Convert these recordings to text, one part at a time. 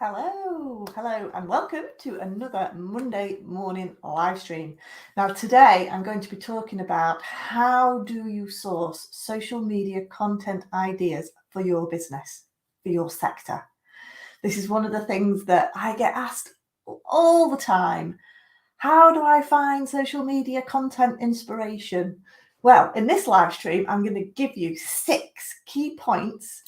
Hello, and welcome to another Monday morning live stream. Now, today I'm going to be talking about how do you source social media content ideas for your business, for your sector. This is one of the things that I get asked all the time. How do I find social media content inspiration? Well, in this live stream, I'm going to give you 6 key points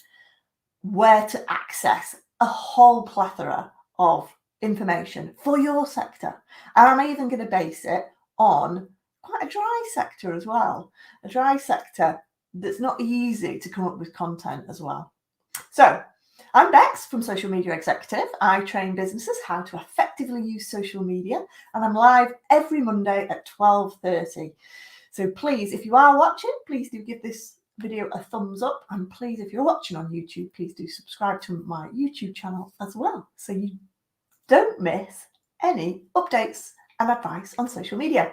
where to access a whole plethora of information for your sector. And I'm even going to base it on quite a dry sector as well, a dry sector that's not easy to come up with content as well. So I'm Bex from Social Media Executive. I train businesses how to effectively use social media, and I'm live every Monday at 12:30. So please, if you are watching, please do give this video a thumbs up, and please, if you're watching on YouTube, please do subscribe to my YouTube channel as well, so you don't miss any updates and advice on social media.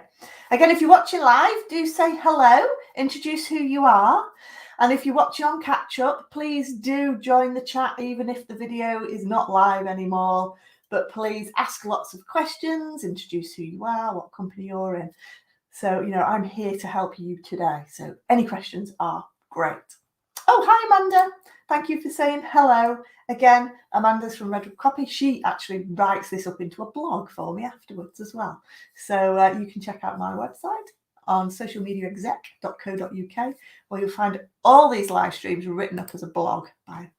Again, if you're watching live, do say hello, introduce who you are, and if you're watching on catch up, please do join the chat even if the video is not live anymore, but please ask lots of questions, introduce who you are, what company you're in. So, I'm here to help you today. So any questions are great. Oh, hi, Amanda. Thank you for saying hello. Again, Amanda's from Redwood Copy. She actually writes this up into a blog for me afterwards as well. So you can check out my website on socialmediaexec.co.uk, where you'll find all these live streams written up as a blog by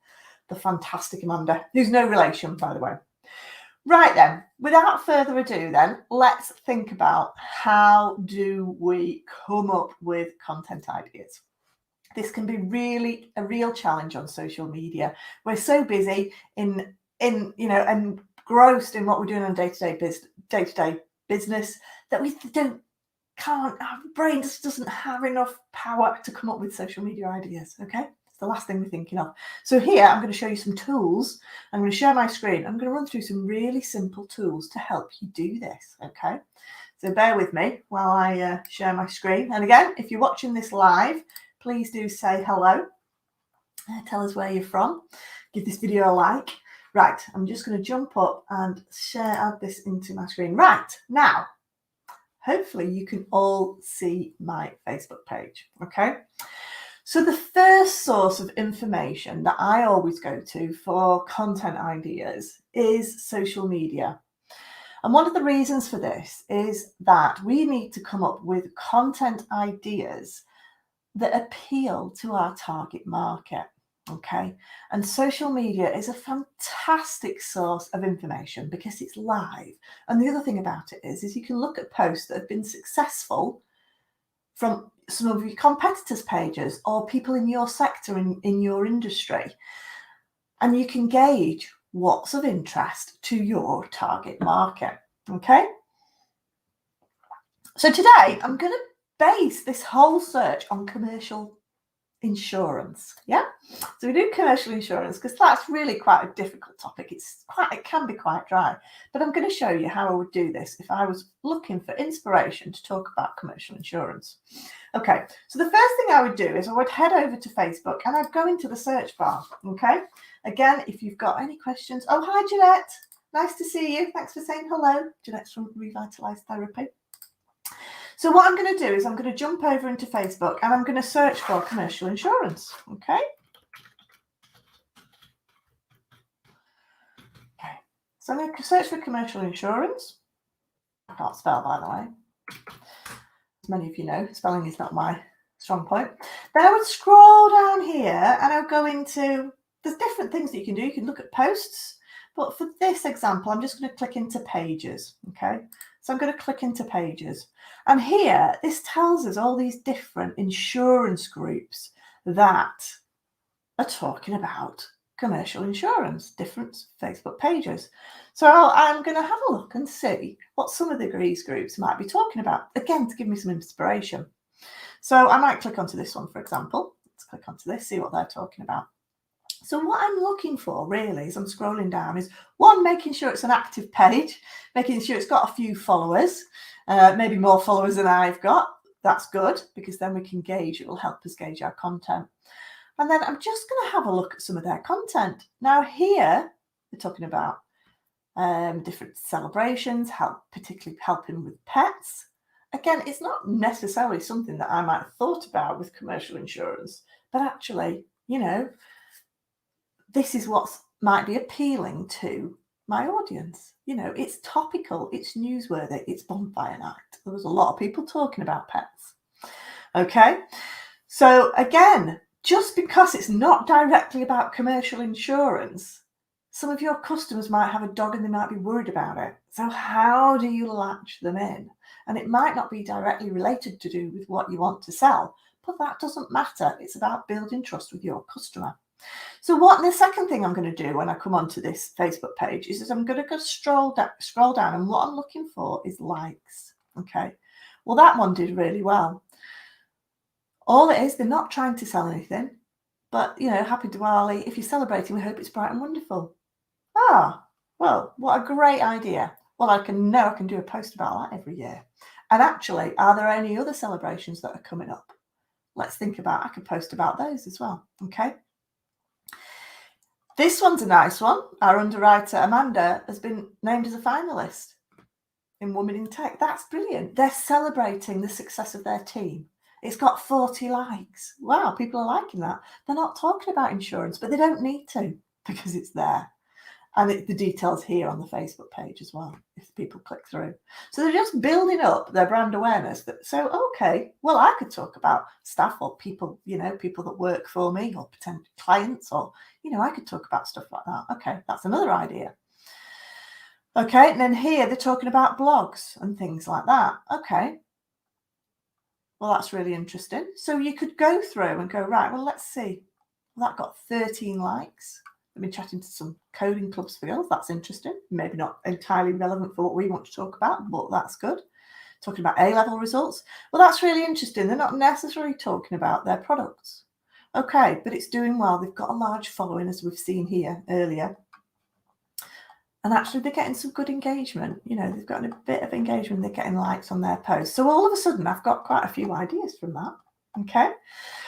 the fantastic Amanda, who's no relation, by the way. Right then, without further ado then, let's think about how do we come up with content ideas. This can be really a real challenge on social media. We're so busy in engrossed in what we're doing on day-to-day business that we can't, our brain just doesn't have enough power to come up with social media ideas, okay? The last thing we're thinking of. So here I'm going to show you some tools. I'm going to share my screen. I'm going to run through some really simple tools to help you do this. Okay, so bear with me while I share my screen. And again, if you're watching this live, please do say hello. Tell us where you're from. Give this video a like. Right, I'm just going to jump up and add this into my screen. Right, now, hopefully you can all see my Facebook page. Okay. So the first source of information that I always go to for content ideas is social media. And one of the reasons for this is that we need to come up with content ideas that appeal to our target market. Okay. And social media is a fantastic source of information because it's live. And the other thing about it is you can look at posts that have been successful from some of your competitors' pages or people in your sector, in your industry, and you can gauge what's of interest to your target market. Okay, so today I'm going to base this whole search on commercial insurance. Yeah, so we do commercial insurance because that's really quite a difficult topic. It can be quite dry, but I'm going to show you how I would do this if I was looking for inspiration to talk about commercial insurance. Okay, so the first thing I would do is I would head over to Facebook and I'd go into the search bar. Okay, again, if you've got any questions. Oh, hi Jeanette, nice to see you. Thanks for saying hello. Jeanette's from Revitalize Therapy. So what I'm going to do is I'm going to jump over into Facebook and I'm going to search for commercial insurance. Okay. So I'm going to search for commercial insurance. I can't spell, by the way. As many of you know, spelling is not my strong point. Then I would scroll down here and I'll go into, there's different things that you can do. You can look at posts, but for this example, I'm just going to click into pages. Okay. So I'm going to click into pages. And here, this tells us all these different insurance groups that are talking about commercial insurance, different Facebook pages. So I'm going to have a look and see what some of these groups might be talking about, again, to give me some inspiration. So I might click onto this one, for example. Let's click onto this, see what they're talking about. So what I'm looking for really as I'm scrolling down is one, making sure it's an active page, making sure it's got a few followers, maybe more followers than I've got. That's good because then we can gauge, it will help us gauge our content. And then I'm just going to have a look at some of their content. Now here, they're talking about different celebrations, particularly helping with pets. Again, it's not necessarily something that I might have thought about with commercial insurance, but actually, this is what might be appealing to my audience. It's topical, it's newsworthy, it's bonfire night. There was a lot of people talking about pets. Okay, so again, just because it's not directly about commercial insurance, some of your customers might have a dog and they might be worried about it. So how do you latch them in? And it might not be directly related to do with what you want to sell, but that doesn't matter. It's about building trust with your customer. So the second thing I'm going to do when I come onto this Facebook page is I'm going to go scroll down, and what I'm looking for is likes. Okay, well, that one did really well. All it is, they're not trying to sell anything, but happy Diwali. If you're celebrating, we hope it's bright and wonderful. Well, what a great idea. Well, I can do a post about that every year. And actually, are there any other celebrations that are coming up? Let's think about, I could post about those as well. Okay. This one's a nice one. Our underwriter, Amanda, has been named as a finalist in Women in Tech. That's brilliant. They're celebrating the success of their team. It's got 40 likes. Wow, people are liking that. They're not talking about insurance, but they don't need to because it's there. And the details here on the Facebook page as well, if people click through. So they're just building up their brand awareness. Okay, well, I could talk about staff or people, people that work for me or potential clients, or, I could talk about stuff like that. Okay, that's another idea. Okay, and then here they're talking about blogs and things like that. Okay, well, that's really interesting. So you could go through and go, right, well, let's see. Well, that got 13 likes. I've been chatting to some coding clubs for girls. That's interesting. Maybe not entirely relevant for what we want to talk about, but that's good. Talking about A-level results. Well, that's really interesting. They're not necessarily talking about their products. Okay, but it's doing well. They've got a large following, as we've seen here earlier. And actually, they're getting some good engagement. They've got a bit of engagement. They're getting likes on their posts. So all of a sudden, I've got quite a few ideas from that. Okay.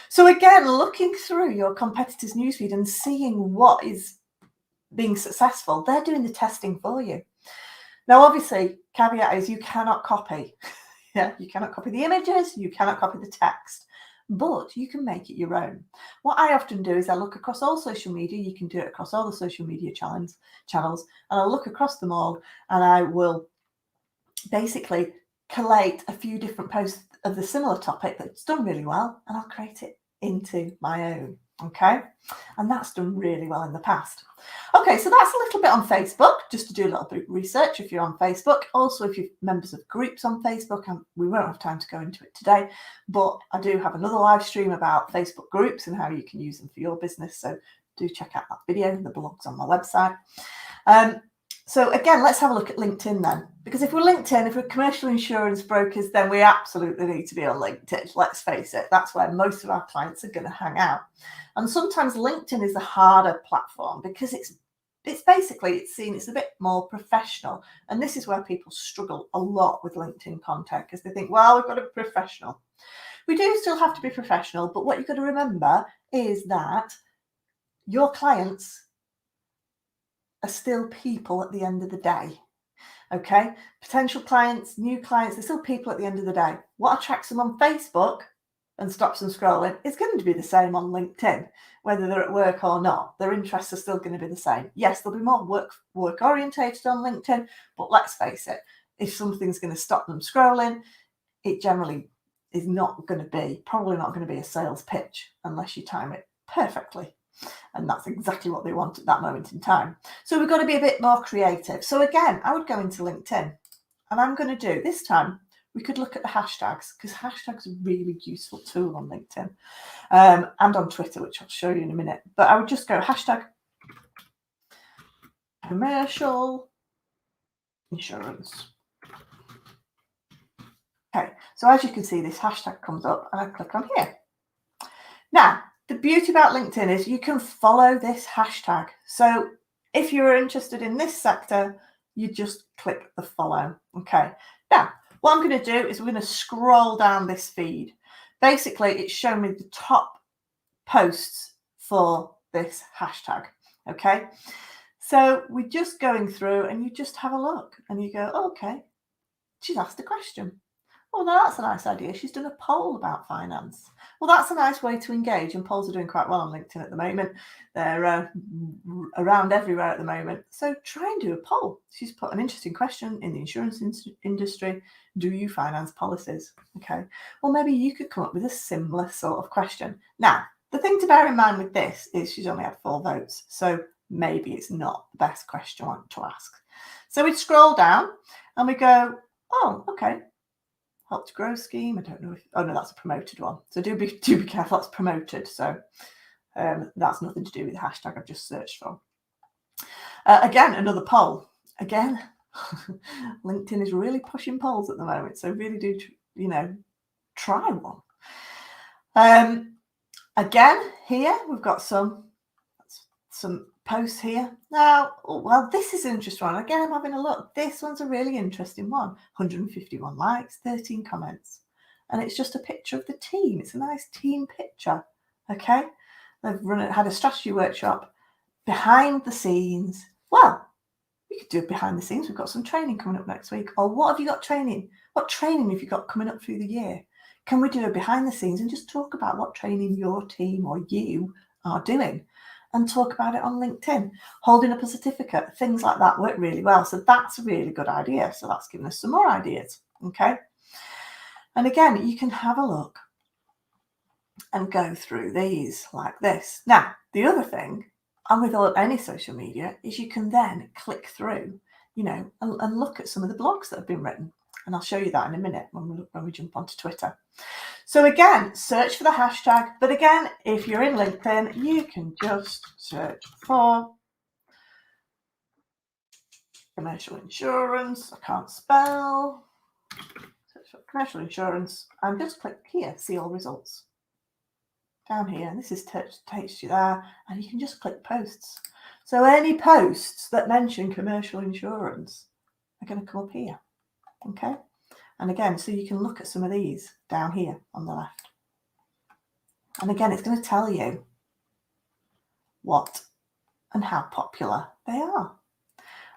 So again, looking through your competitors' newsfeed and seeing what is being successful, they're doing the testing for you. Now, obviously, caveat is you cannot copy. You cannot copy the images, you cannot copy the text, but you can make it your own. What I often do is I look across all social media. You can do it across all the social media channels, and I'll look across them all, and I will basically collate a few different posts of the similar topic that's done really well, and I'll create it into my own. Okay, and that's done really well in the past. Okay, so that's a little bit on Facebook, just to do a little bit of research if you're on Facebook. Also, if you're members of groups on Facebook, and we won't have time to go into it today, but I do have another live stream about Facebook groups and how you can use them for your business. So do check out that video. The blog's on my website. So again, let's have a look at LinkedIn then. Because if we're LinkedIn, if we're commercial insurance brokers, then we absolutely need to be on LinkedIn. Let's face it, that's where most of our clients are going to hang out. And sometimes LinkedIn is a harder platform because it's seen it's a bit more professional. And this is where people struggle a lot with LinkedIn content because they think, well, we've got to be professional. We do still have to be professional, but what you've got to remember is that your clients are still people at the end of the day. Okay, potential clients, new clients, they're still people at the end of the day. What attracts them on Facebook and stops them scrolling is going to be the same on LinkedIn, whether they're at work or not. Their interests are still going to be the same. Yes, there'll be more work orientated on LinkedIn, but let's face it, if something's going to stop them scrolling, it generally is probably not going to be a sales pitch unless you time it perfectly. And that's exactly what they want at that moment in time. So we've got to be a bit more creative. So again, I would go into LinkedIn, and I'm going to do this time. We could look at the hashtags, because hashtags are a really useful tool on LinkedIn and on Twitter, which I'll show you in a minute. But I would just go hashtag commercial insurance. Okay, so as you can see, this hashtag comes up, and I click on here. Now, the beauty about LinkedIn is you can follow this hashtag. So if you're interested in this sector, you just click the follow. Okay. Now, what I'm going to do is we're going to scroll down this feed. Basically, it's showing me the top posts for this hashtag. Okay. So we're just going through and you just have a look and you go, oh, okay, she's asked a question. Oh, no, that's a nice idea. She's done a poll about finance. Well, that's a nice way to engage, and polls are doing quite well on LinkedIn at the moment. They're around everywhere at the moment. So try and do a poll. She's put an interesting question in the insurance industry. Do you finance policies? Okay. Well, maybe you could come up with a similar sort of question. Now, the thing to bear in mind with this is she's only had 4 votes. So maybe it's not the best question to ask. So we'd scroll down and we go, oh, okay. Help to Grow scheme. I don't know if, oh no, that's a promoted one. So do be careful, that's promoted. So that's nothing to do with the hashtag I've just searched for. Again, another poll. Again, LinkedIn is really pushing polls at the moment. So really do, try one. Again, here we've got some posts here. Now, well, this is an interesting one. Again, I'm having a look. This one's a really interesting one. 151 likes, 13 comments. And it's just a picture of the team. It's a nice team picture. Okay. They've had a strategy workshop behind the scenes. Well, we could do it behind the scenes. We've got some training coming up next week. Or what have you got training? What training have you got coming up through the year? Can we do it behind the scenes and just talk about what training your team or you are doing? And talk about it on LinkedIn, holding up a certificate, things like that work really well. So that's a really good idea. So that's given us some more ideas. Okay. And again, you can have a look and go through these like this. Now, the other thing, and with any social media, is you can then click through, and look at some of the blogs that have been written. And I'll show you that in a minute when we jump onto Twitter. So again, search for the hashtag. But again, if you're in LinkedIn, you can just search for commercial insurance. I can't spell. Search for commercial insurance and just click here, see all results. Down here, and this takes you there, and you can just click posts. So any posts that mention commercial insurance are going to come up here. Okay. And again, so you can look at some of these down here on the left. And again, it's going to tell you what and how popular they are.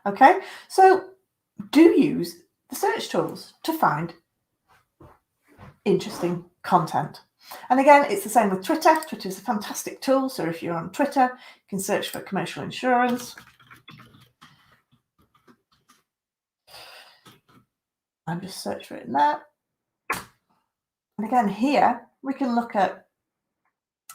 Okay, so do use the search tools to find interesting content. And again, it's the same with Twitter. Twitter is a fantastic tool. So if you're on Twitter, you can search for commercial insurance. And just search for it in there. And again, here we can look at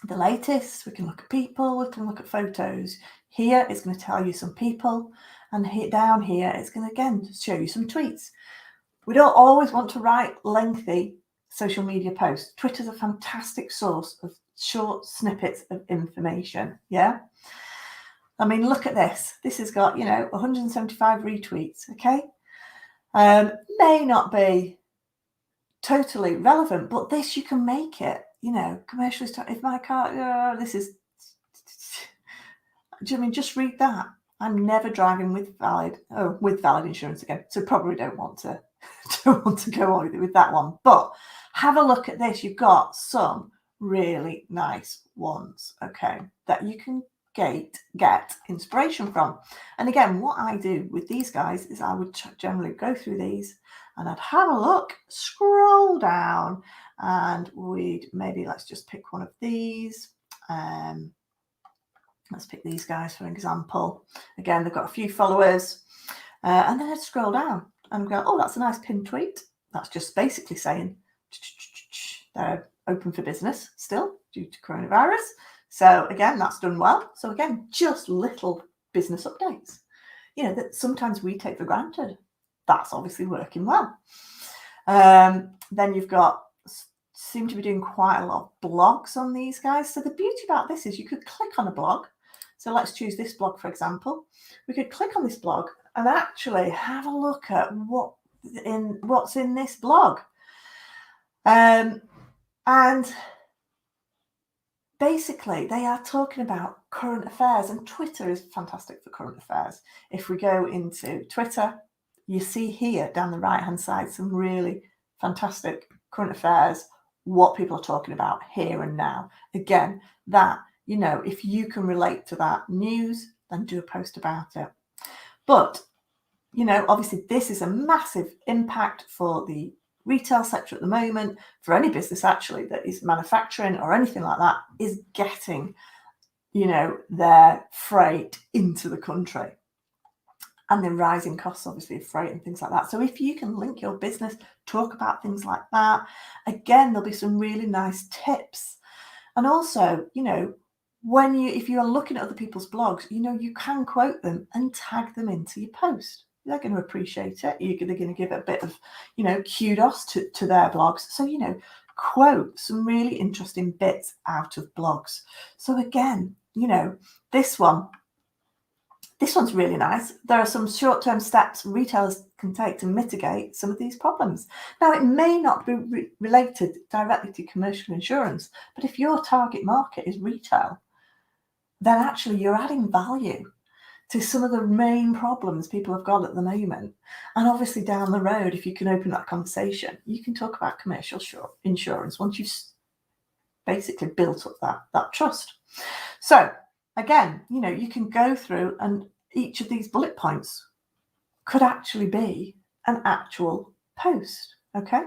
the latest, we can look at people, we can look at photos. Here it's going to tell you some people, and down here it's going to again show you some tweets. We don't always want to write lengthy social media posts. Twitter's a fantastic source of short snippets of information. Yeah. I mean, look at this. This has got, 175 retweets. Okay. May not be totally relevant, but this, you can make it, commercially. If my car, this is, do you mean just read that? I'm never driving with valid insurance again, so probably don't want to go on with that one. But have a look at this. You've got some really nice ones, okay, that you can get inspiration from. And again, what I do with these guys is I would generally go through these and I'd have a look, scroll down, and let's just pick one of these. Let's pick these guys for an example. Again, they've got a few followers. And then I'd scroll down and go, oh, that's a nice pinned tweet. That's just basically saying they're open for business still due to coronavirus. So again, that's done well. So again, just little business updates, that sometimes we take for granted. That's obviously working well. Then you've seem to be doing quite a lot of blogs on these guys. So the beauty about this is you could click on a blog. So let's choose this blog, for example. We could click on this blog and actually have a look at what's in this blog. And basically, they are talking about current affairs, and Twitter is fantastic for current affairs. If we go into Twitter, you see here down the right-hand side some really fantastic current affairs, what people are talking about here and now. Again, that, if you can relate to that news, and do a post about it. But, you know, obviously this is a massive impact for the retail sector at the moment, for any business actually that is manufacturing or anything like that, is getting, you know, their freight into the country. And the rising costs, obviously, of freight and things like that. So if you can link your business, talk about things like that, again, there'll be some really nice tips. And also, you know, if you're looking at other people's blogs, you know, you can quote them and tag them into your post. They're going to appreciate it. They're going to give a bit of, you know, kudos to their blogs. So, you know, quote some really interesting bits out of blogs. So again, you know, this one's really nice. There are some short-term steps retailers can take to mitigate some of these problems. Now, it may not be related directly to commercial insurance, but if your target market is retail, then actually you're adding value to some of the main problems people have got at the moment. And obviously down the road, if you can open that conversation, you can talk about commercial insurance once you've basically built up that trust. So again, you know, you can go through, and each of these bullet points could actually be an actual post. Okay.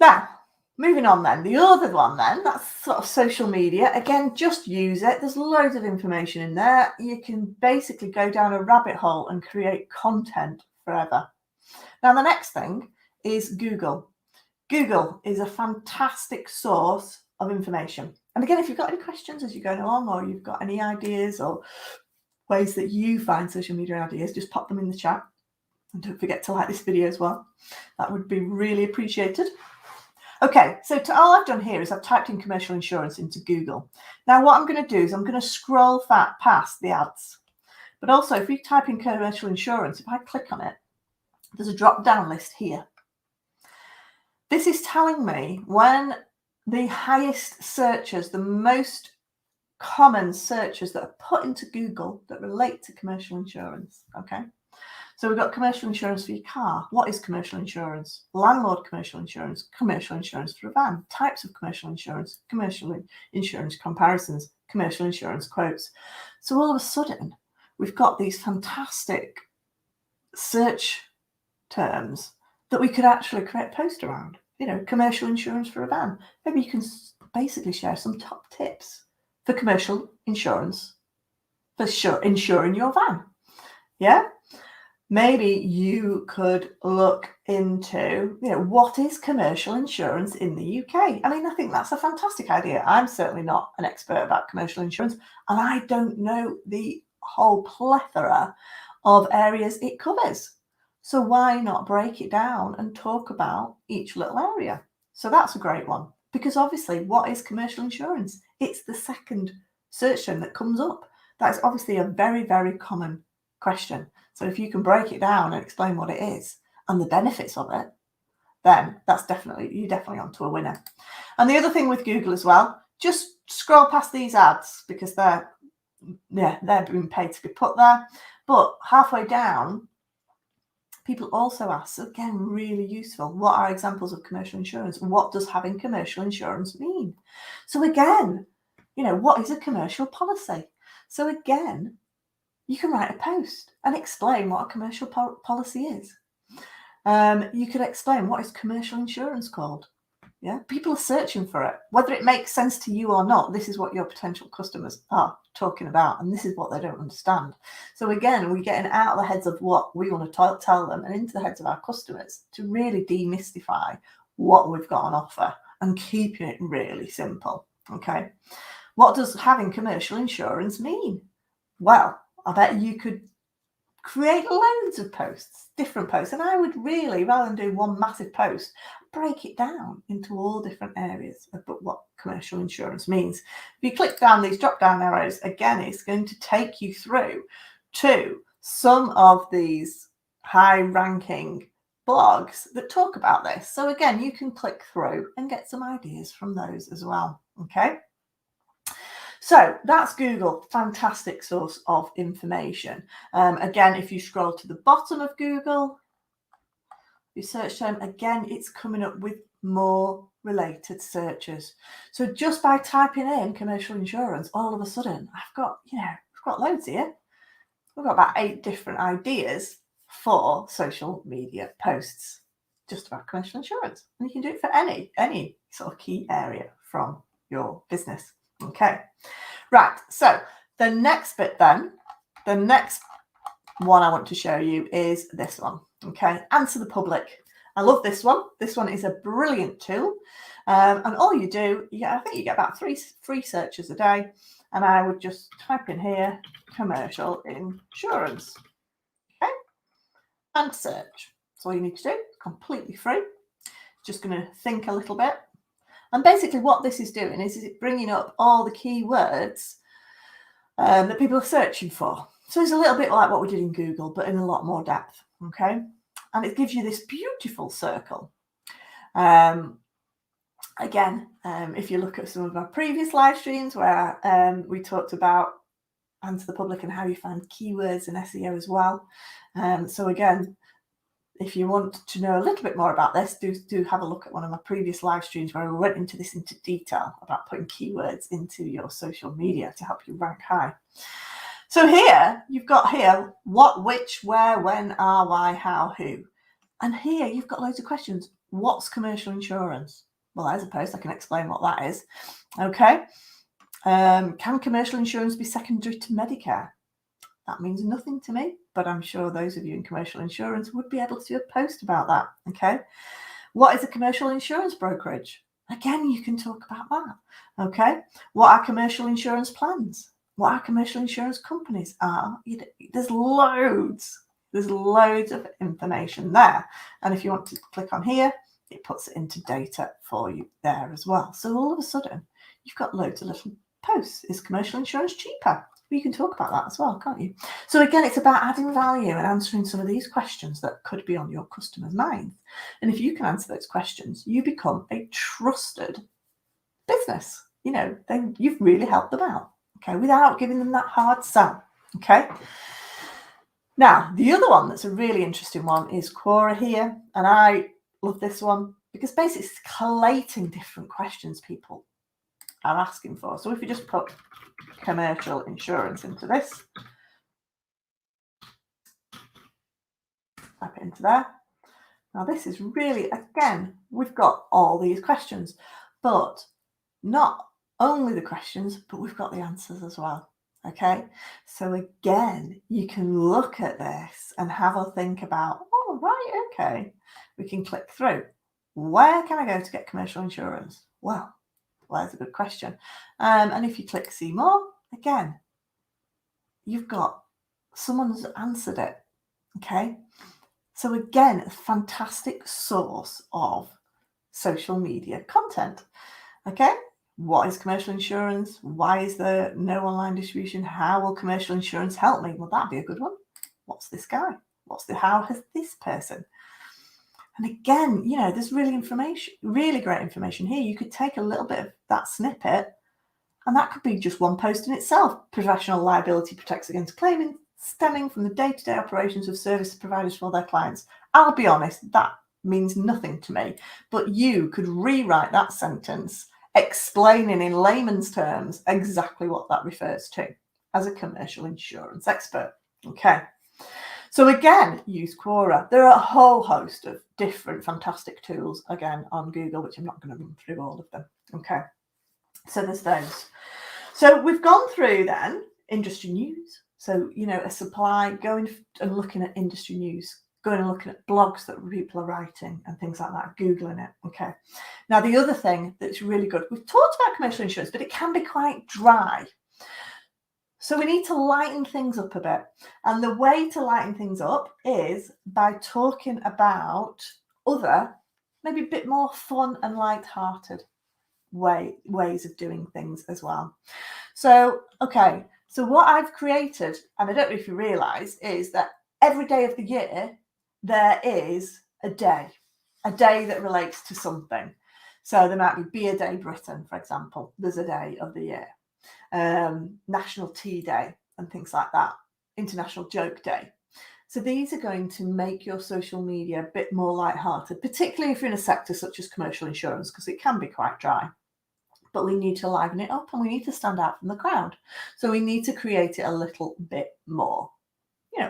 Now, moving on then, the other one then, that's sort of social media. Again, just use it. There's loads of information in there. You can basically go down a rabbit hole and create content forever. Now, the next thing is Google. Google is a fantastic source of information. And again, if you've got any questions as you're going along, or you've got any ideas or ways that you find social media ideas, just pop them in the chat. And don't forget to like this video as well. That would be really appreciated. Okay, so all I've done here is I've typed in commercial insurance into Google. Now, what I'm going to do is I'm going to scroll past the ads. But also, if you type in commercial insurance, if I click on it, there's a drop-down list here. This is telling me when the highest searches, the most common searches that are put into Google that relate to commercial insurance. Okay, so we've got commercial insurance for your car. What is commercial insurance? Landlord commercial insurance for a van, types of commercial insurance comparisons, commercial insurance quotes. So all of a sudden, we've got these fantastic search terms that we could actually create a post around. You know, commercial insurance for a van. Maybe you can basically share some top tips for commercial insurance for insuring your van. Yeah. Maybe you could look into, you know, what is commercial insurance in the UK? I mean, I think that's a fantastic idea. I'm certainly not an expert about commercial insurance, and I don't know the whole plethora of areas it covers. So why not break it down and talk about each little area? So that's a great one, because obviously, what is commercial insurance? It's the second search term that comes up. That is obviously a very, very common question. So if you can break it down and explain what it is and the benefits of it, then you're definitely onto a winner. And the other thing with Google as well, just scroll past these ads because they're being paid to be put there. But halfway down, people also ask, again, really useful, what are examples of commercial insurance? What does having commercial insurance mean? So again, you know, what is a commercial policy? So again, you can write a post and explain what a commercial policy is. You could explain what is commercial insurance called. Yeah, people are searching for it. Whether it makes sense to you or not, this is what your potential customers are talking about, and this is what they don't understand. So again, we're getting out of the heads of what we want to tell them and into the heads of our customers to really demystify what we've got on offer and keeping it really simple. Okay, what does having commercial insurance mean? Well, I bet you could create loads of posts, different posts. And I would really, rather than do one massive post, break it down into all different areas of what commercial insurance means. If you click down these drop-down arrows, again, it's going to take you through to some of these high-ranking blogs that talk about this. So again, you can click through and get some ideas from those as well. Okay. So that's Google, fantastic source of information. Again, if you scroll to the bottom of Google, your search term, again, it's coming up with more related searches. So just by typing in commercial insurance, all of a sudden, I've got got loads here. We've got about 8 different ideas for social media posts just about commercial insurance. And you can do it for any sort of key area from your business. Okay. Right. So the next bit then, the next one I want to show you is this one. Okay. Answer the public. I love this one. This one is a brilliant tool. And all you do, I think you get about 3 free searches a day. And I would just type in here, commercial insurance. Okay. And search. That's all you need to do. Completely free. Just going to think a little bit. And basically what this is doing is it bringing up all the keywords that people are searching for. So it's a little bit like what we did in Google, but in a lot more depth. Okay. And it gives you this beautiful circle. Again, if you look at some of our previous live streams where we talked about answer the public and how you find keywords in SEO as well. So again, if you want to know a little bit more about this, do have a look at one of my previous live streams where we went into this into detail about putting keywords into your social media to help you rank high. So here, you've got here, what, which, where, when, are, why, how, who. And here you've got loads of questions. What's commercial insurance? Well, as a post, I can explain what that is. Okay. Can commercial insurance be secondary to Medicare? That means nothing to me, but I'm sure those of you in commercial insurance would be able to do a post about that. Okay. What is a commercial insurance brokerage? Again, you can talk about that. Okay. What are commercial insurance plans? What are commercial insurance companies? There's loads of information there. And if you want to click on here, it puts it into data for you there as well. So all of a sudden, you've got loads of little posts. Is commercial insurance cheaper? You can talk about that as well, can't you? So again, it's about adding value and answering some of these questions that could be on your customers' minds. And if you can answer those questions, you become a trusted business. Then you've really helped them out, okay, without giving them that hard sell, okay? Now, the other one that's a really interesting one is Quora here. And I love this one because basically it's collating different questions people are asking for. So if you just put commercial insurance into this, type it into there. Now this is really, again, we've got all these questions, but not only the questions, but we've got the answers as well. Okay, so again, you can look at this and have a think about, oh, right, okay, we can click through. Where can I go to get commercial insurance? Well, that's a good question. And if you click see more, again, you've got someone's answered it. Okay, so again, a fantastic source of social media content. Okay. What is commercial insurance? Why is there no online distribution? How will commercial insurance help me? Well, that'd be a good one. What's this guy? How has this person? And again, there's really great information here. You could take a little bit of that snippet, and that could be just one post in itself. Professional liability protects against claiming stemming from the day-to-day operations of service providers for their clients. I'll be honest, that means nothing to me, but you could rewrite that sentence explaining in layman's terms exactly what that refers to as a commercial insurance expert. Okay. So again, use Quora. There are a whole host of different fantastic tools, again, on Google, which I'm not going to run through all of them. Okay. So there's those. So we've gone through then industry news. So, a supply, going and looking at industry news, going and looking at blogs that people are writing and things like that, Googling it. Okay. Now, the other thing that's really good, we've talked about commercial insurance, but it can be quite dry. So we need to lighten things up a bit. And the way to lighten things up is by talking about other, maybe a bit more fun and light-hearted ways of doing things as well. So, okay. So what I've created, and I don't know if you realise, is that every day of the year, there is a day that relates to something. So there might be Beer Day Britain, for example. There's a day of the year. National Tea Day and things like that. International Joke Day. So these are going to make your social media a bit more lighthearted, particularly if you're in a sector such as commercial insurance, because it can be quite dry. but we need to liven it up and we need to stand out from the crowd. So we need to create it a little bit more,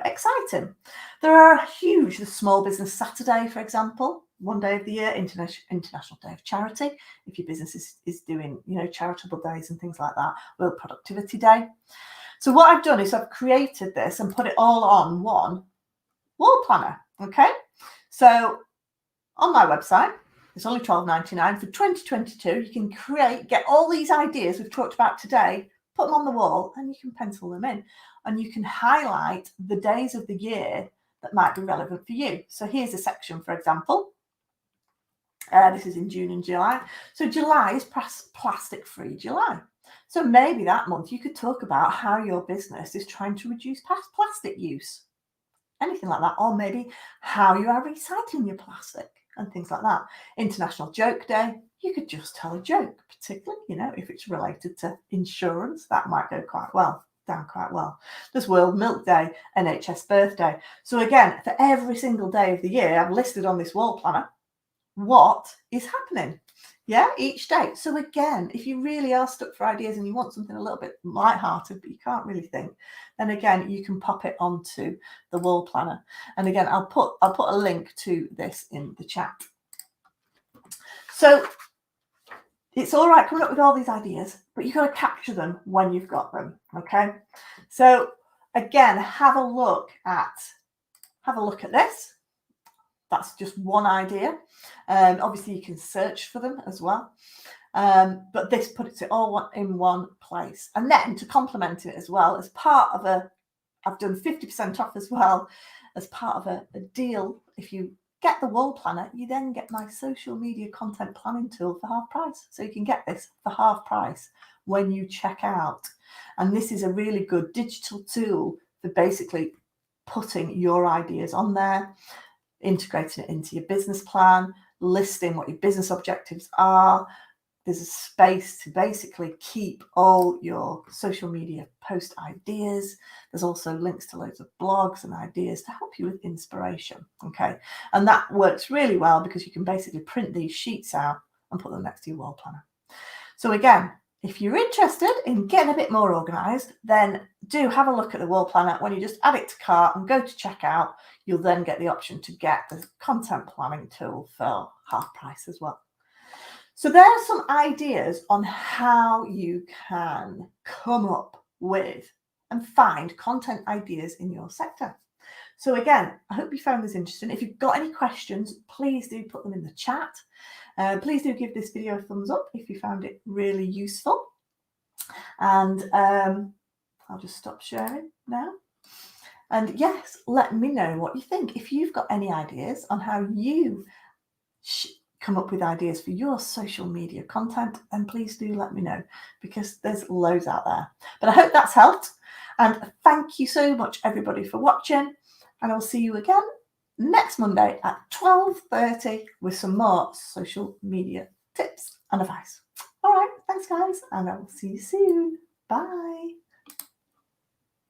exciting. There are huge, the Small Business Saturday, for example, one day of the year, International Day of Charity. If your business is doing, charitable days and things like that, World Productivity Day. So what I've done is I've created this and put it all on one wall planner. Okay. So on my website, it's only $12.99 for 2022. You can get all these ideas we've talked about today, put them on the wall, and you can pencil them in. And you can highlight the days of the year that might be relevant for you. So here's a section, for example. This is in June and July. So July is Plastic-Free July. So maybe that month you could talk about how your business is trying to reduce plastic use. Anything like that. Or maybe how you are recycling your plastic and things like that. International Joke Day. You could just tell a joke, particularly, if it's related to insurance, that might go down quite well. There's World Milk Day, NHS Birthday. So again, for every single day of the year, I've listed on this wall planner what is happening. Yeah, each day. So again, if you really are stuck for ideas and you want something a little bit lighthearted, but you can't really think, then again, you can pop it onto the wall planner. And again, I'll put a link to this in the chat. So it's all right coming up with all these ideas, but you've got to capture them when you've got them. Okay. So again, have a look at this. That's just one idea. Obviously, you can search for them as well. But this puts it all in one place. And then to complement it as well, as part of I've done 50% off as well, as part of a deal. If you get the wall planner, you then get my social media content planning tool for half price. So you can get this for half price when you check out. And this is a really good digital tool for basically putting your ideas on there, integrating it into your business plan, listing what your business objectives are. There's a space to basically keep all your social media post ideas. There's also links to loads of blogs and ideas to help you with inspiration. Okay. And that works really well because you can basically print these sheets out and put them next to your wall planner. So again, if you're interested in getting a bit more organized, then do have a look at the wall planner. When you just add it to cart and go to checkout, you'll then get the option to get the content planning tool for half price as well. So there are some ideas on how you can come up with and find content ideas in your sector. So again, I hope you found this interesting. If you've got any questions, please do put them in the chat. Please do give this video a thumbs up if you found it really useful. And I'll just stop sharing now. And yes, let me know what you think. If you've got any ideas on how you come up with ideas for your social media content, then please do let me know, because there's loads out there. But I hope that's helped. And thank you so much, everybody, for watching. And I'll see you again next Monday at 12:30 with some more social media tips and advice. All right, thanks, guys, and I will see you soon. Bye.